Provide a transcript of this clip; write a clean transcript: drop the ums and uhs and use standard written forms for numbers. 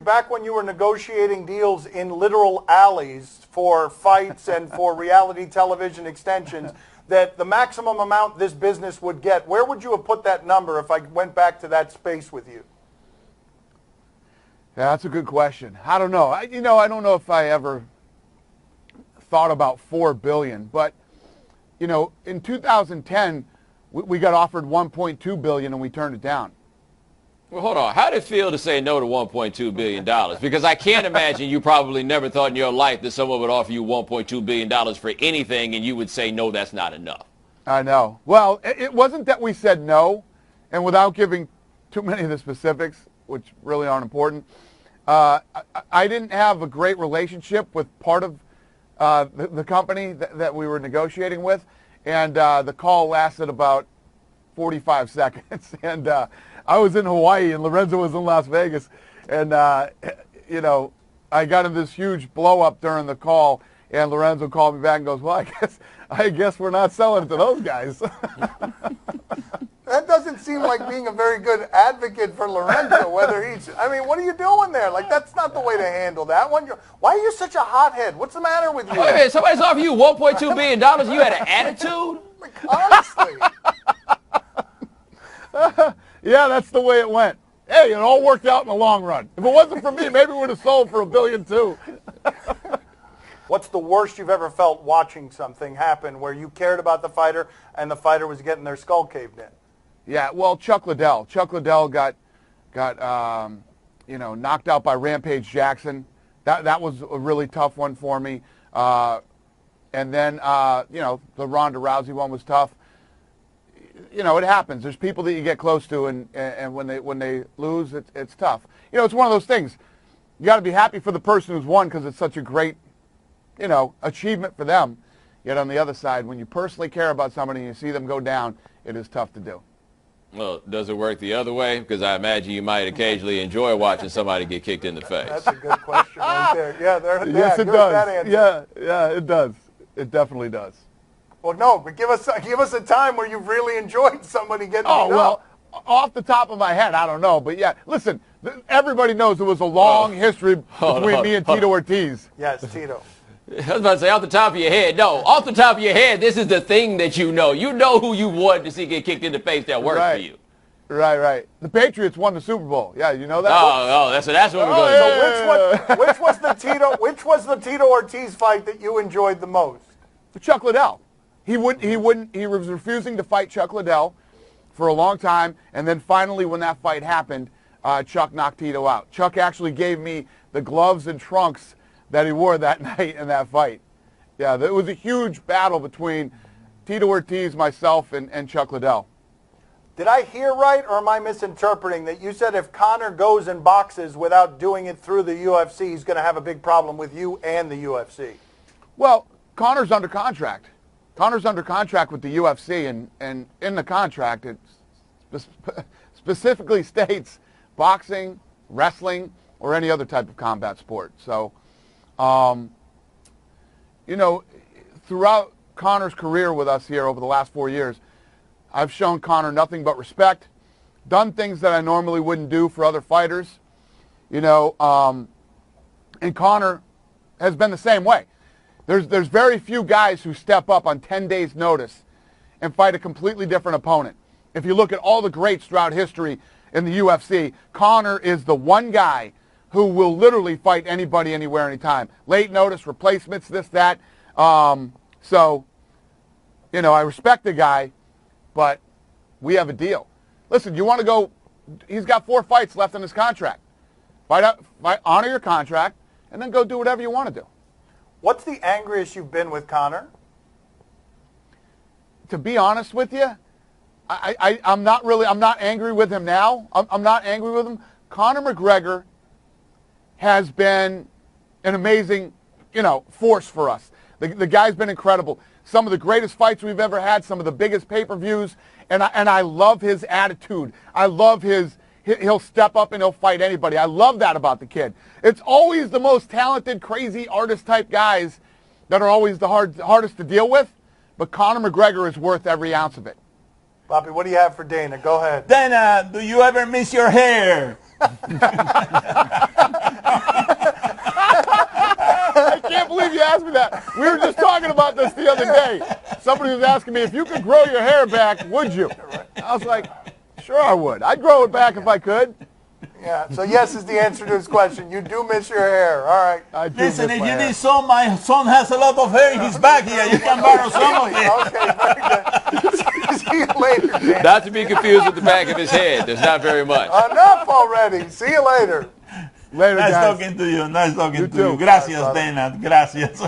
back when you were negotiating deals in literal alleys for fights and for reality television extensions, that the maximum amount this business would get, where would you have put that number if I went back to that space with you? Yeah, that's a good question. I don't know. I don't know if I ever thought about $4 billion, but in 2010, we got offered $1.2 billion and we turned it down. Well, hold on. How did it feel to say no to $1.2 billion? Because I can't imagine you probably never thought in your life that someone would offer you $1.2 billion for anything and you would say, no, that's not enough. I know. Well, it wasn't that we said no, and without giving too many of the specifics, which really aren't important, I didn't have a great relationship with part of the company that we were negotiating with, and the call lasted about 45 seconds. And I was in Hawaii, and Lorenzo was in Las Vegas, and I got in this huge blow-up during the call, and Lorenzo called me back and goes, well, I guess we're not selling it to those guys. That doesn't seem like being a very good advocate for Lorenzo, what are you doing there? Like, that's not the way to handle that one. Why are you such a hothead? What's the matter with you? Wait a minute, somebody's offering you $1.2 billion, you had an attitude? Honestly. Yeah, that's the way it went. Hey, it all worked out in the long run. If it wasn't for me, maybe we would have sold for $1 billion too. What's the worst you've ever felt watching something happen where you cared about the fighter and the fighter was getting their skull caved in? Yeah, well, Chuck Liddell. Chuck Liddell got knocked out by Rampage Jackson. That was a really tough one for me. And then the Ronda Rousey one was tough. It happens. There's people that you get close to, and when they lose, it's tough. It's one of those things. You got to be happy for the person who's won because it's such a great, achievement for them. Yet on the other side, when you personally care about somebody and you see them go down, it is tough to do. Well, does it work the other way? Because I imagine you might occasionally enjoy watching somebody get kicked in the face. That's a good question right there. Yeah, yes, it does. Yeah, it does. It definitely does. Well, no, but give us a time where you've really enjoyed somebody getting beat up. Well, off the top of my head, I don't know. But, yeah, listen, everybody knows there was a long history between me and Tito Ortiz. Yes, Tito. I was about to say, off the top of your head. No, off the top of your head, this is the thing that you know. You know who you wanted to see get kicked in the face that worked for you. Right. The Patriots won the Super Bowl. Yeah, you know that? That's what we're going to do. So which was the Tito Ortiz fight that you enjoyed the most? Chuck Liddell. He was refusing to fight Chuck Liddell for a long time, and then finally when that fight happened, Chuck knocked Tito out. Chuck actually gave me the gloves and trunks that he wore that night in that fight. Yeah, it was a huge battle between Tito Ortiz, myself, and Chuck Liddell. Did I hear right, or am I misinterpreting that you said if Conor goes and boxes without doing it through the UFC, he's going to have a big problem with you and the UFC? Well, Conor's under contract. Conor's under contract with the UFC, and in the contract it specifically states boxing, wrestling, or any other type of combat sport. So, throughout Conor's career with us here over the last 4 years, I've shown Conor nothing but respect, done things that I normally wouldn't do for other fighters, and Conor has been the same way. There's very few guys who step up on 10 days' notice and fight a completely different opponent. If you look at all the greats throughout history in the UFC, Conor is the one guy who will literally fight anybody, anywhere, anytime. Late notice, replacements, this, that. So, I respect the guy, but we have a deal. Listen, you want to go, he's got 4 fights left in his contract. Honor your contract, and then go do whatever you want to do. What's the angriest you've been with Conor? To be honest with you, I'm not angry with him now. I'm not angry with him. Conor McGregor has been an amazing, force for us. The guy's been incredible. Some of the greatest fights we've ever had, some of the biggest pay-per-views, and I love his attitude. I love he'll step up and he'll fight anybody. I love that about the kid. It's always the most talented, crazy artist-type guys that are always the hardest to deal with, but Conor McGregor is worth every ounce of it. Bobby, what do you have for Dana? Go ahead. Dana, do you ever miss your hair? that. We were just talking about this the other day. Somebody was asking me, if you could grow your hair back, would you? I was like, sure I would. I'd grow it back if I could. Yeah, so yes is the answer to his question. You do miss your hair. All right. I do Listen, miss if my you hair. need some, my son has a lot of hair in his back here. You can borrow some of it. Okay, very good. See you later, Dan. Not to be confused with the back of his head. There's not very much. Enough already. See you later. Later, Nice guys. talking to you. Nice talking to too. you. Gracias, Bye, brother. Dana. Gracias.